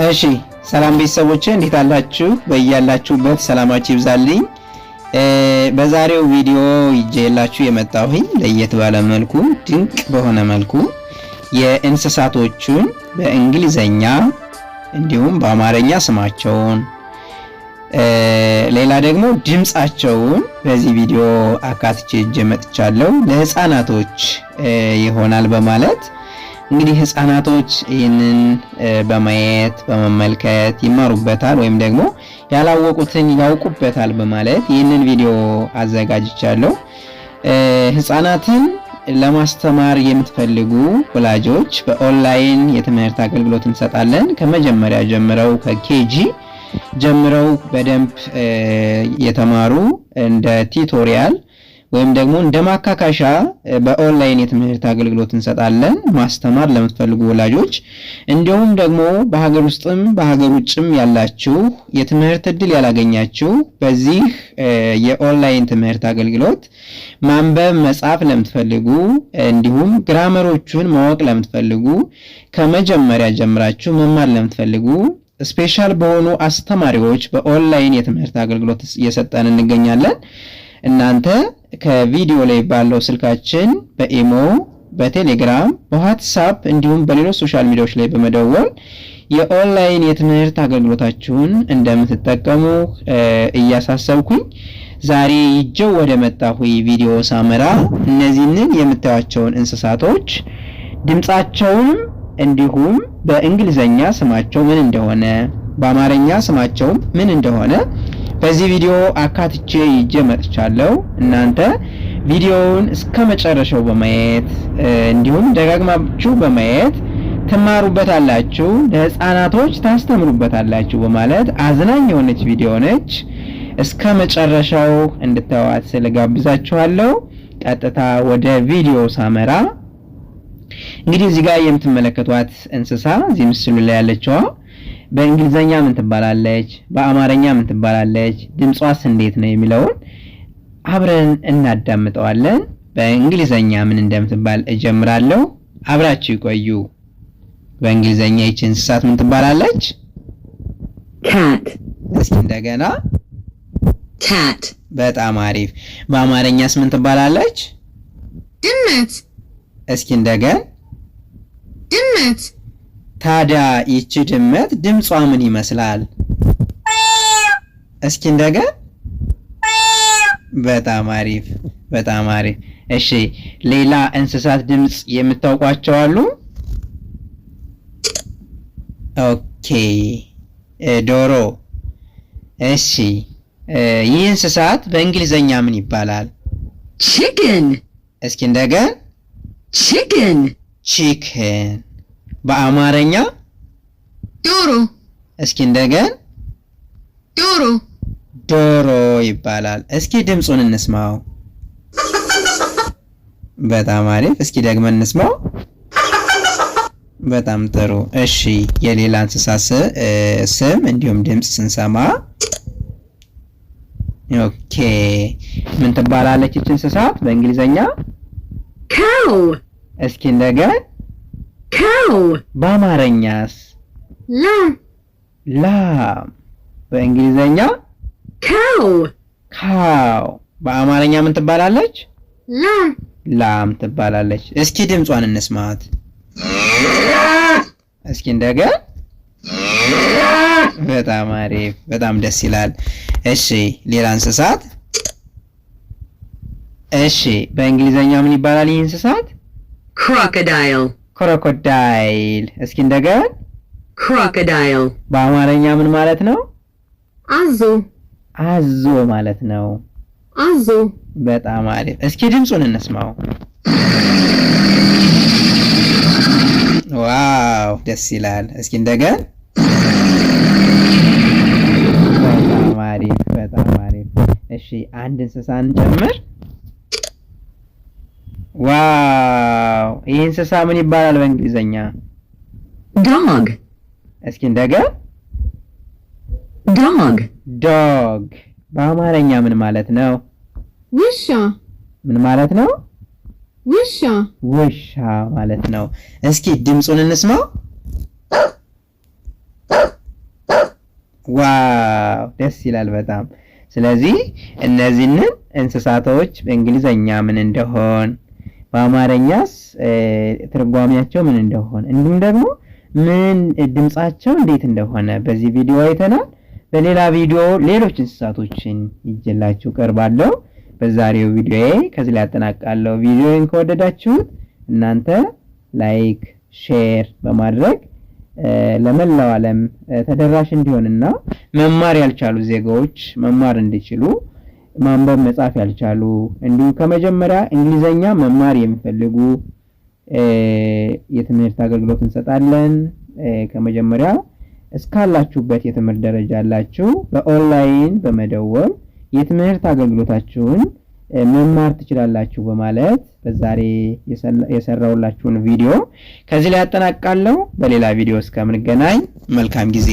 እሺ ሰላም ቤተሰቦቼ እንዴት አላችሁ? በእያላችሁበት ሰላማችሁ ይብዛልኝ። በዛሬው ቪዲዮ ይዤላችሁ የመጣሁኝ ለየት ባለ መልኩ ድንቅ በሆነ መልኩ የእንስሳቶቹን በእንግሊዘኛ እንዲሁም በአማርኛ ስማቸውን ሌላ ደግሞ ድምጻቸውን በዚህ ቪዲዮ አካትቼ መጥቻለሁ። ለህፃናቶች ይሆናል በማለት እንግዲህ ህፃናቶች ይህንን በማየት በመመልከት ይማሩበታል ወይም ደግሞ ያላወቁትን ያውቁበታል በማለት ይህንን ቪዲዮ አዘጋጅቻለሁ። ህፃናትን ለማስተማር የምትፈልጉ ወላጆች በኦንላይን የትምህርት አገልግሎት እንሰጣለን። ከመጀመሪያ ጀምረው ከኬጂ ጀምረው በደንብ የተማሩ እንደ ቲዩቶሪያል ወይም ደግሞ እንደ ማካካሻ በኦንላይን የትምህርት አገልግሎት እንሰጣለን። ማስተማር ለምትፈልጉ ወላጆች እንዲሁም ደግሞ በሀገር ውስጥም በሀገር ውጭም ያላችሁ የትምህርት እድል ያላገኛችሁ በዚህ የኦንላይን ትምህርት አገልግሎት ማንበብ መጻፍ ለምትፈልጉ እንዲሁም ግራመሮቹን ማወቅ ለምትፈልጉ ከመጀመሪያ ጀምራችሁ መማር ለምትፈልጉ ስፔሻል በሆኑ አስተማሪዎች በኦንላይን የትምህርት አገልግሎት እየሰጠን እንገኛለን። እናንተ ከቪዲዮ ላይ ባለው ስልካችን በኢሞ፣ በቴሌግራም፣ በዋትስአፕ እንዲሁም በሌሎች ሶሻል ሚዲያዎች ላይ በመደወል የኦንላይን የትምህርት አገልግሎታችሁን እንደምትጠቀሙ እያሳሰብኩኝ ዛሬ ይዤው ወደ መጣሁ ቪዲዮ ሳመራ እነዚህን የምታዩቸውን እንስሳቶች ድምጻቸውን እንዲሁም በእንግሊዘኛ ስማቸው ምን እንደሆነ በአማርኛ ስማቸው ምን እንደሆነ በዚህ ቪዲዮ አካትቼ ይዤ መጥቻለሁ። እናንተ ቪዲዮውን እስከመጨረሻው በማየት እንዲሁም ደጋግማችሁ በማየት ትማሩበታላችሁ፣ ለህፃናቶች ታስተምሩበታላችሁ በማለት አዝናኝ የሆነች ቪዲዮ ነች። እስከመጨረሻው እንድታዩት ስለጋብዛችኋለሁ። ቀጥታ ወደ ቪዲዮ ሳመራ እንግዲህ እዚህ ጋር የምትመለከቷት እንስሳ እዚህ ምስሉ ላይ ያለችው በእንግሊዘኛ ምን ትባላለች፣ በአማርኛ ምን ትባላለች፣ ድምጿስ እንዴት ነው የሚለውን አብረን እናዳምጠዋለን። በእንግሊዘኛ ምን እንደምትባል እጀምራለሁ። አብራችሁ ይቆዩ። በእንግሊዘኛ ይህች እንስሳት ምን ትባላለች? cat። እስኪ እንደገና cat። በጣም አሪፍ። በአማርኛስ ምን ትባላለች? ድመት። እስኪ እንደገና ድመት። ታዲያ ይቺ ድመት ድምጿ ምን ይመስላል? እስኪ እንደገና በጣም አሪፍ፣ በጣም አሪፍ። እሺ ሌላ እንስሳት ድምጽ የምታውቋቸው አሉ? ኦኬ ዶሮ። እሺ ይህ እንስሳት በእንግሊዘኛ ምን ይባላል? chicken። እስኪ እንደገና chicken። chicken። በአማርኛ ዶሮ። እስኪ እንደገና ዶሮ። ዶሮ ይባላል። እስኪ ድምጹን እንስማው። በጣም አሪፍ። እስኪ ደግመን እንስማው። በጣም ጥሩ። እሺ የሌላ እንስሳ ስም እንዲሁም ድምጽ ስንሰማ ኦኬ ምን ትባላለች እቺ እንስሳት በእንግሊዘኛ? cow። እስኪ እንደገና cow። በአማርኛስ? ላም። ላም። በእንግሊዘኛ cow። ካው። በአማርኛ ምን ትባላለች? ላም። ላም ትባላለች። እስኪ ድምጿን እንስማት። እስኪ እንደገና በጣም አሪፍ፣ በጣም ደስ ይላል። እሺ ሌላ እንስሳት? እሺ በእንግሊዘኛ ምን ይባላል ይህ እንስሳት? crocodile። ክሮኮዳይል። እስኪ እንደገና crocodile። በአማርኛ ምን ማለት ነው? አዞ። አዞ ማለት ነው። አዞ። በጣም አሪፍ። እስኪ ድምጹን እንስማው። ዋው ደስ ይላል። እስኪ እንደገና በጣም አሪፍ፣ በጣም አሪፍ። እሺ አንድ እንስሳ እንጨምር። ዋው ይህ እንስሳ ምን ይባላል በእንግሊዘኛ? dog። እስኪ እንደገና dog። ዶግ። በአማርኛ ምን ማለት ነው? ውሻ። ምን ማለት ነው? ውሻ። ውሻ ማለት ነው። እስኪ ድምጹን እንስማው። ዋው ደስ ይላል በጣም። ስለዚህ እነዚህን እንስሳቶች በእንግሊዘኛ ምን እንደሆን በአማርኛስ ትርጓሜያቸው ምን እንደሆነ እንዲሁም ደግሞ ምን ድምጻቸው እንዴት እንደሆነ በዚህ ቪዲዮ አይተናል። በሌላ ቪዲዮ ሌሎች እንስሳቶችን ይዤላችሁ ቀርባለሁ። በዛሬው ቪዲዮዬ ከዚህ ላይ አጠናቅቃለሁ። ቪዲዮውን ከወደዳችሁት እናንተ ላይክ፣ ሼር በማድረግ ለመላው ዓለም ተደራሽ እንዲሆንና መማር ያልቻሉ ዜጋዎች መማር እንዲችሉ ማንበብ መጻፍ ያልቻሉ እንዲሁ ከመጀመሪያ እንግሊዘኛ መማር የሚፈልጉ የትምህርት አገልግሎት እንሰጣለን። ከመጀመሪያ እስካላችሁበት የትምህርት ደረጃ ያላችሁ በኦንላይን በመደወል የትምህርት አገልግሎታችሁን መማር ትችላላችሁ በማለት በዛሬ የሰራሁላችሁን ቪዲዮ ከዚህ ላይ አጠናቅቃለሁ። በሌላ ቪዲዮ እስከምንገናኝ መልካም ጊዜ